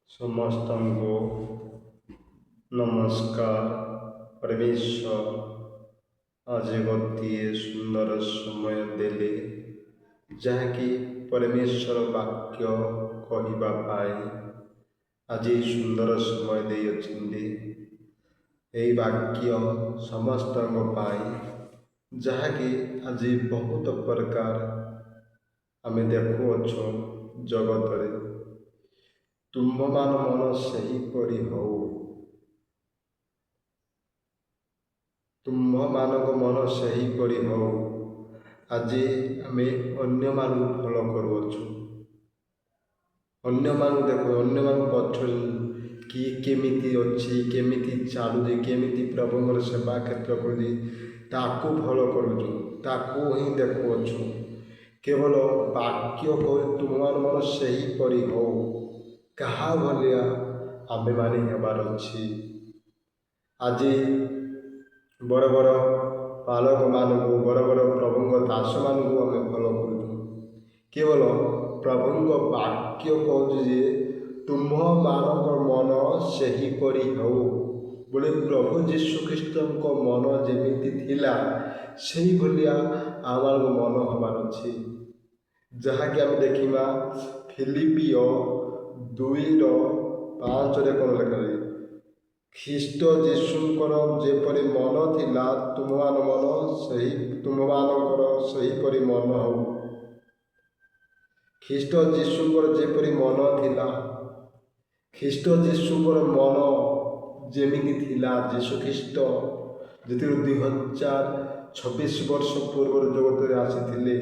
ସମସ୍ତଙ୍କୁ ନମସ୍କାର। ପରମେଶ୍ୱର ଆଜି ଗୋଟିଏ ସୁନ୍ଦର ସମୟ ଦେଲେ, ଯାହାକି ପରମେଶ୍ୱର ବାକ୍ୟ କହିବା ପାଇଁ ଆଜି ସୁନ୍ଦର ସମୟ ଦେଇଅଛନ୍ତି। ଏହି ବାକ୍ୟ ସମସ୍ତଙ୍କ ପାଇଁ, ଯାହାକି ଆଜି ବହୁତ ପ୍ରକାର ଆମେ ଦେଖୁଅଛୁ ଜଗତରେ। ତୁମ୍ଭମାନ ମନ ସେହିପରି ହଉ। ତୁମ୍ଭମାନଙ୍କ ମନ ସେହିପରି ହଉ। ଆଜି ଆମେ ଅନ୍ୟମାନଙ୍କୁ ଫଲୋ କରୁଅଛୁ। ଅନ୍ୟମାନଙ୍କୁ ଦେଖୁ, ଅନ୍ୟମାନଙ୍କୁ ପଛରେ କିଏ କେମିତି ଅଛି, କେମିତି ଚାଲୁଛି, କେମିତି ପ୍ରଭୁଙ୍କର ସେବା କ୍ଷେତ୍ର କରୁଛି, ତାକୁ ଫଲୋ କରୁଛୁ, ତାକୁ ହିଁ ଦେଖୁଅଛୁ। କେବଳ ବାକ୍ୟ କହି ତୁମମାନଙ୍କ ମନ ସେହିପରି ହଉ। କାହା ଭଳିଆ ଆମେମାନେ ହେବାର ଅଛି। ଆଜି ବଡ଼ ବଡ଼ ପାଲକମାନଙ୍କୁ, ବଡ଼ ବଡ଼ ପ୍ରଭୁଙ୍କ ଦାସମାନଙ୍କୁ ଆମେ ଫଲୋ କରୁଛୁ। କେବଳ ପ୍ରଭୁଙ୍କ ବାକ୍ୟ କହୁଛି ଯେ ତୁମ୍ଭମାନଙ୍କ ମନ ସେହିପରି ହେଉ ବୋଲି। ପ୍ରଭୁ ଯୀଶୁଖ୍ରୀଷ୍ଟଙ୍କ ମନ ଯେମିତି ଥିଲା ସେହିଭଳିଆ ଆମର ମନ ହେବାର ଅଛି। ଯାହାକି ଆମେ ଦେଖିବା ଫିଲିପିଓ 2:5 କ'ଣ ଲେଖାଯାଏ? ଖ୍ରୀଷ୍ଟ ଯୀଶୁଙ୍କର ଯେପରି ମନ ଥିଲା ତୁମମାନଙ୍କର ସେହିପରି ମନ ହେଉ। ଖ୍ରୀଷ୍ଟ ଯୀଶୁଙ୍କର ଯେପରି ମନ ଥିଲା, ଖ୍ରୀଷ୍ଟ ଯୀଶୁଙ୍କର ମନ ଯେମିତି ଥିଲା, ଯୀଶୁଖ୍ରୀଷ୍ଟ ଯେତେବେଳେ 2026 ବର୍ଷ ପୂର୍ବରୁ ଜଗତରେ ଆସିଥିଲେ,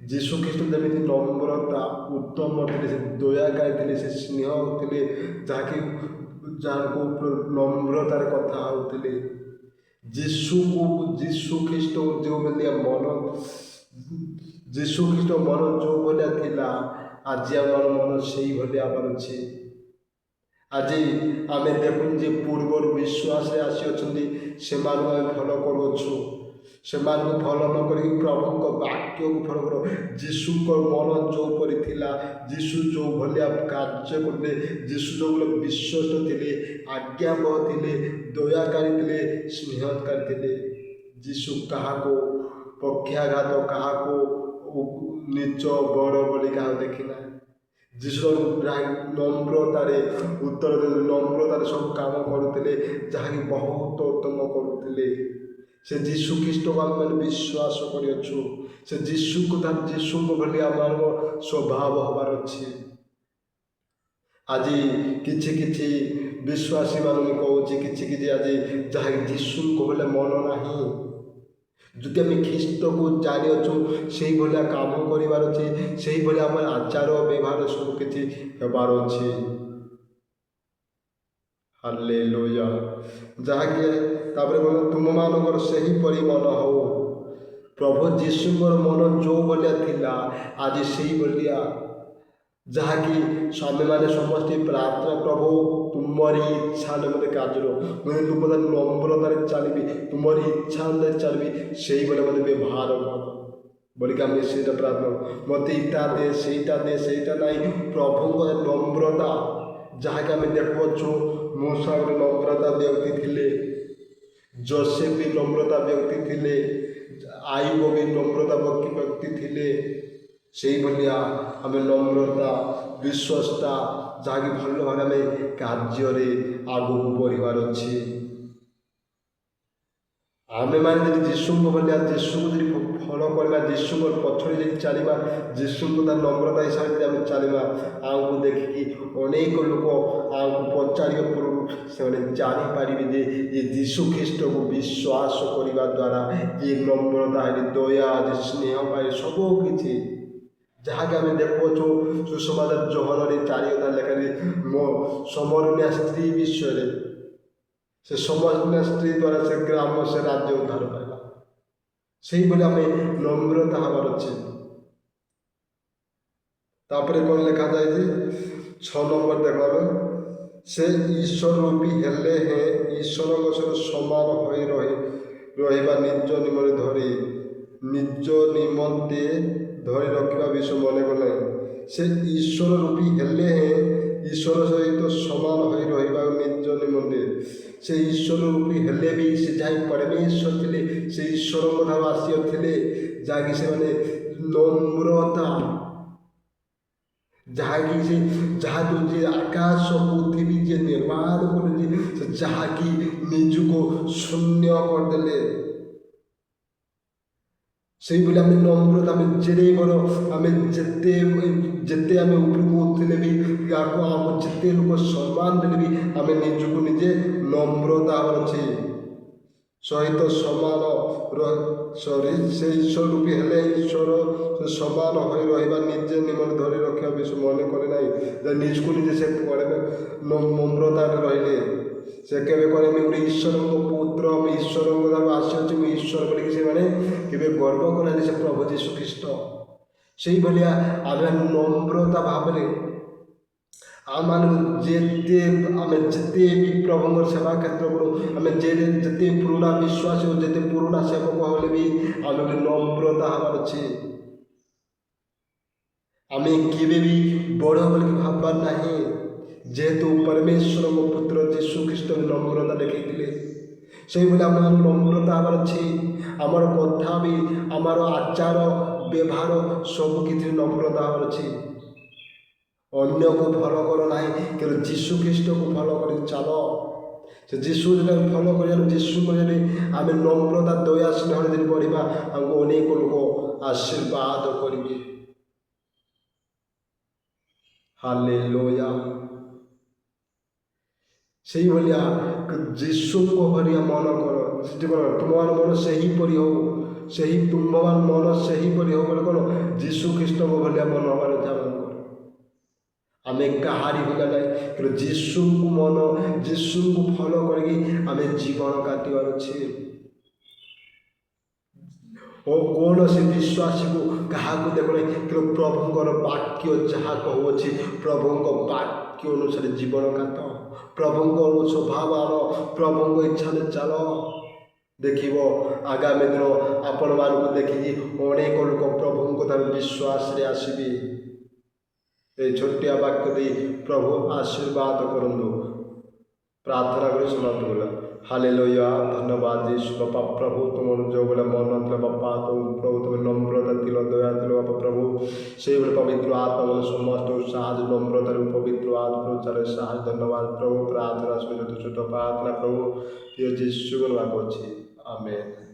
ଯୀଶୁଖ୍ରୀଷ୍ଟ ଯେମିତି ନମ୍ରତା ଉତ୍ତମ ଥିଲେ, ସେ ଦୟାକାରୀ ଥିଲେ, ସେ ସ୍ନେହ ଥିଲେ, ଯାହାକୁ ନମ୍ରତାରେ କଥା ହେଉଥିଲେ। ଯୀଶୁଖ୍ରୀଷ୍ଟ ଯେଉଁଭଳିଆ ମନ, ଯୀଶୁଖ୍ରୀଷ୍ଟ ମନ ଯେଉଁଭଳିଆ ଥିଲା, ଆଜି ଆମର ମନ ସେଇଭଳିଆ ହେବାର ଅଛି। ଆଜି ଆମେ ଦେଖୁଛୁ ଯେ ପୂର୍ବରୁ ବିଶ୍ୱାସରେ ଆସିଅଛନ୍ତି, ସେମାନଙ୍କୁ ଆମେ ଫଲୋ କରୁଅଛୁ। ସେମାନଙ୍କୁ ଫଲୋ ନ କରିକି ପ୍ରଭୁଙ୍କ ବାକ୍ୟକୁ ଫଲୋ କର। ଯୀଶୁଙ୍କ ମନ ଯେଉଁପରି ଥିଲା, ଯୀଶୁ ଯେଉଁ ଭଳିଆ କାର୍ଯ୍ୟ କରିଥିଲେ, ଯୀଶୁ ଯେଉଁଭଳିଆ ବିଶ୍ୱସ୍ତ ଥିଲେ, ଆଜ୍ଞାବହ ଥିଲେ, ଦୟାକାରୀ ଥିଲେ, ସ୍ନେହକାରୀ ଥିଲେ। ଯୀଶୁ କାହାକୁ ପକ୍ଷାଘାତ, କାହାକୁ ନିଚ ବଡ଼ ବୋଲି କାହାକୁ ଦେଖିନାହିଁ। ଯୀଶୁ ନମ୍ରତାରେ ଉତ୍ତର ଦେଲେ, ନମ୍ରତାରେ ସବୁ କାମ କରୁଥିଲେ, ଯାହାକି ବହୁତ ଉତ୍ତମ କରୁଥିଲେ। ସେ ଯୀଶୁଖ୍ରୀଷ୍ଟକୁ ଆମେମାନେ ବିଶ୍ୱାସ କରିଅଛୁ। ସେ ଯୀଶୁଙ୍କ ଭଳି ଆମର ସ୍ୱଭାବ ହେବାର ଅଛି। ଆଜି କିଛି କିଛି ବିଶ୍ୱାସୀମାନଙ୍କୁ କହୁଛି, କିଛି କିଛି ଆଜି ଯାହାକି ଯୀଶୁଙ୍କ ଭଳି ମନ ନାହିଁ। ଯଦି ଆମେ ଖ୍ରୀଷ୍ଟକୁ ଜାଣିଅଛୁ, ସେଇଭଳିଆ କାମ କରିବାର ଅଛି, ସେଇଭଳିଆ ଆମର ଆଚାର ବ୍ୟବହାର ସବୁ କିଛି ହେବାର ଅଛି। ହାଲେଲୁୟା। ଯାହାକି ତାପରେ କହିଲ ତୁମମାନଙ୍କର ସେହିପରି ମନ ହଉ। ପ୍ରଭୁ ଯୀଶୁଙ୍କର ମନ ଯେଉଁ ଭଳିଆ ଥିଲା, ଆଜି ସେଇଭଳିଆ। ଯାହାକି ଆମେମାନେ ସମସ୍ତେ ପ୍ରାର୍ଥନା, ପ୍ରଭୁ ତୁମରି ଇଚ୍ଛା ଅନୁସାରେ କାର୍ଯ୍ୟ କର। ତୁମ ନମ୍ରତାରେ ଚାଲିବି, ତୁମରି ଇଚ୍ଛା ଅନୁସାରେ ଚାଲିବି, ସେଇଭଳିଆ ମୋତେ ବ୍ୟବହାର କର ବୋଲିକି ଆମେ ସେଇଟା ପ୍ରାର୍ଥନା। ମୋତେ ଏଇଟା ଦେ, ସେଇଟା ନାହିଁ। ପ୍ରଭୁଙ୍କ ନମ୍ରତା, ଯାହାକି ଆମେ ଦେଖୁଅଛୁ, ମୂଷା ଗୋଟେ ନମ୍ରତା ବ୍ୟକ୍ତି ଥିଲେ, ଯୋସେଫ ବି ନମ୍ରତା ବ୍ୟକ୍ତି ଥିଲେ, ଆୟୁବ ବି ନମ୍ରତା ବ୍ୟକ୍ତି ଥିଲେ। ସେଇଭଳିଆ ଆମେ ନମ୍ରତା, ବିଶ୍ୱସ୍ତା, ଯାହାକି ଭଲ ଭାବରେ ଆମେ କାର୍ଯ୍ୟରେ ଆଗକୁ ବଢ଼ିବାର ଅଛି। ଆମେମାନେ ଯଦି ଯୀଶୁଙ୍କ ଭଳିଆ, ଯୀଶୁଙ୍କୁ ଯଦି ଫଲୋ କରିବା, ଯୀଶୁଙ୍କ ପଛରେ ଯଦି ଚାଲିବା, ଯୀଶୁଙ୍କୁ ତା ନମ୍ରତା ହିସାବରେ ଯଦି ଆମେ ଚାଲିବା, ଆମକୁ ଦେଖିକି ଅନେକ ଲୋକ ଆମକୁ ପଚାରିବା ପୂର୍ବରୁ ସେମାନେ ଜାଣିପାରିବେ ଯେ ଏ ଯୀଶୁଖ୍ରୀଷ୍ଟକୁ ବିଶ୍ୱାସ କରିବା ଦ୍ୱାରା ଏ ନମ୍ରତା, ଏ ଦୟା, ଏ ସ୍ନେହ ପାଇଁ ସବୁ କିଛି, ଯାହାକି ଆମେ ଦେଖୁଅଛୁ ସୁସମାଚାର ଯୋହନରେ 4 ଲେଖାରେ ସମରନ୍ୟା ସ୍ତ୍ରୀ ବିଷୟରେ। ସେ ସମରନ୍ୟା ସ୍ତ୍ରୀ ଦ୍ୱାରା ସେ ଗ୍ରାମ, ସେ ରାଜ୍ୟ ଉଦ୍ଧାର ପାଇଲା। ସେଇଭଳି ଆମେ ନମ୍ରତା ହେବାର ଅଛି। ତାପରେ କ'ଣ ଲେଖାଯାଇଛି 6 ନମ୍ବର ଦେଖାବେ, ସେ ଈଶ୍ୱର ରୂପୀ ହେଲେ ହେଁ ଈଶ୍ୱରଙ୍କ ସହ ସମାନ ହୋଇ ରହିବା ନିଜ ନିମନ୍ତେ ଧରି ରଖିବା ବିଷୟ ମନେ କଲେ। ସେ ଈଶ୍ୱର ରୂପୀ ହେଲେ ହେଁ ଈଶ୍ୱର ସହିତ ସମାନ ହୋଇ ରହିବା ନିଜ ନିମନ୍ତେ ସେ ଈଶ୍ୱର ରୂପୀ ହେଲେ ବି ସେ ଯାହା ପରମେଶ୍ୱର ଥିଲେ ସେ ଈଶ୍ୱରଙ୍କ ଠାରୁ ଆସିଥିଲେ, ଯାହାକି ସେମାନେ ନମ୍ରତା, ଯାହାକି ସେ ଯାହାକୁ ଯେ ଆକାଶ ପୃଥିବୀ ଯେ ନିର୍ମାଣ କଲେ ସେ ଯାହାକି ନିଜକୁ ଶୂନ୍ୟ କରିଦେଲେ, ସେଇଭଳି ଆମେ ନମ୍ରତା, ଆମେ ଯେଡ଼େ ବଡ଼, ଆମେ ଯେତେ ଆମେ ଉପରକୁ ଉଠିଲେ ବି ଆକୁ ଆମ ଯେତେ ଲୋକ ସମ୍ମାନ ଦେଲେ ବି ଆମେ ନିଜକୁ ନିଜେ ନମ୍ରତା ଅଛି ସହିତ ସମାନ ସେ ଈଶ୍ୱର ରୂପୀ ହେଲେ ଈଶ୍ୱର ସମାନ ହୋଇ ରହିବା ନିଜେ ନିମନ୍ତେ ଧରି ରଖିବା ବେଶୀ ମନେ କରେ ନାହିଁ, ଯେ ନିଜକୁ ନିଜେ ସେ ନମ୍ରତାରେ ରହିଲେ। ସେ କେବେ କରେ ମୁଁ ଗୋଟେ ଈଶ୍ୱରଙ୍କ ପୁତ୍ର, ମୁଁ ଈଶ୍ୱରଙ୍କ ଠାରୁ ଆସିଅଛି, ମୁଁ ଈଶ୍ୱର ବୋଲିକି ସେମାନେ କେବେ ଗର୍ବ କଲେନି ସେ ପ୍ରଭୁ ଯୀଶୁ ଖ୍ରୀଷ୍ଟ। ସେଇଭଳିଆ ଆମେ ନମ୍ରତା ଭାବରେ ଆମେ ଯେତେ ବି ପ୍ରଭୁଙ୍କର ସେବା କ୍ଷେତ୍ର କରୁ, ଆମେ ଯେତେ ପୁରୁଣା ବିଶ୍ୱାସୀ ଓ ଯେତେ ପୁରୁଣା ସେବକ ହେଲେ ବି ଆମେ ଗୋଟେ ନମ୍ରତା ହେବାର ଅଛି। ଆମେ କେବେ ବି ବଡ଼ ବୋଲିକି ଭାବବାର ନାହିଁ, ଯେହେତୁ ପରମେଶ୍ୱରଙ୍କ ପୁତ୍ର ଯୀଶୁ ଖ୍ରୀଷ୍ଟ ନମ୍ରତା ଦେଖାଇଥିଲେ, ସେଇଭଳି ଆମର ନମ୍ରତା ହେବାର ଅଛି। ଆମର କଥା ବି, ଆମର ଆଚାର ବ୍ୟବହାର ସବୁକିଛି ନମ୍ରତା ହେବାର ଅଛି। ଅନ୍ୟକୁ ଫଲୋ କର ନାହିଁ, କିନ୍ତୁ ଯୀଶୁ ଖ୍ରୀଷ୍ଟକୁ ଫଲୋ କରି ଚାଲ। ସେ ଯୀଶୁ ଯେତେବେଳେ ଫଲୋ କରିବା, ଯୀଶୁଙ୍କ ଯଦି ଆମେ ନମ୍ରତା ଦୟା ସ୍ନେହରେ ଯଦି ବଢ଼ିବା, ଆମକୁ ଅନେକ ଲୋକ ଆଶୀର୍ବାଦ କରିବେ। ହାଲେଲୁୟା। ସେଇଭଳିଆ ଯୀଶୁଙ୍କ ଭଳିଆ ମନ କର, ତୁମର ମନ ସେହିପରି ହଉ, ତୁମର ମନ ସେହିପରି ହଉ ବୋଲି କ'ଣ ଯୀଶୁ ଖ୍ରୀଷ୍ଟଙ୍କ ଭଳିଆ ମନ ହେବାର ଅଛି ଆମଙ୍କର। ଆମେ କାହାରି ଭଳିଆ ନାହିଁ, କିନ୍ତୁ ଯୀଶୁଙ୍କୁ ଫଲୋ କରିକି ଆମେ ଜୀବନ କାଟିବାର ଅଛି। ଓ କୌଣସି ବିଶ୍ୱାସୀକୁ କାହାକୁ ଦେଖୁନାହିଁ, କିନ୍ତୁ ପ୍ରଭୁଙ୍କର ବାକ୍ୟ ଯାହା କହୁଅଛି ପ୍ରଭୁଙ୍କ ବାକ୍ୟ ଅନୁସାରେ ଜୀବନ କାଟ, ପ୍ରଭୁଙ୍କ ସ୍ୱଭାବ ଆଣ, ପ୍ରଭୁଙ୍କ ଇଚ୍ଛାରେ ଚାଲ। ଦେଖିବ ଆଗାମୀ ଦିନ ଆପଣମାନଙ୍କୁ ଦେଖିକି ଅନେକ ଲୋକ ପ୍ରଭୁଙ୍କ ଠାରୁ ବିଶ୍ୱାସରେ ଆସିବେ। এই ଛୋଟିଆ ବାକ୍ୟ ଦେଇ ପ୍ରଭୁ ଆଶୀର୍ବାଦ କରନ୍ତୁ। ପ୍ରାର୍ଥନା କରି ସମାପ୍ତ କରିବା। ହାଲେଲୁୟା। ଧନ୍ୟବାଦ ଯୀଶୁ ବାପା ପ୍ରଭୁ, ତୁମର ଯେଉଁଭଳିଆ ମନ ଥିଲା ବାପା, ପ୍ରଭୁ ତୁମେ ନମ୍ରତା ଥିଲ, ଦୟା ଥିଲ ବାପା ପ୍ରଭୁ, ସେଇଭଳି ପବିତ୍ର ଆତ୍ମା ସମସ୍ତଙ୍କୁ ସାହାଯ୍ୟ ନମ୍ରତାରୁ ପବିତ୍ର ଆତ୍ମଚାରେ ସାହାଯ୍ୟ। ଧନ୍ୟବାଦ ପ୍ରଭୁ। ପ୍ରାର୍ଥନା ଶୁଣି ଛୋଟ ପ୍ରାର୍ଥନା ପ୍ରଭୁ ପ୍ରିୟ ଯୀଶୁଙ୍କ ନାମ ଅଛି, ଆମେନ୍।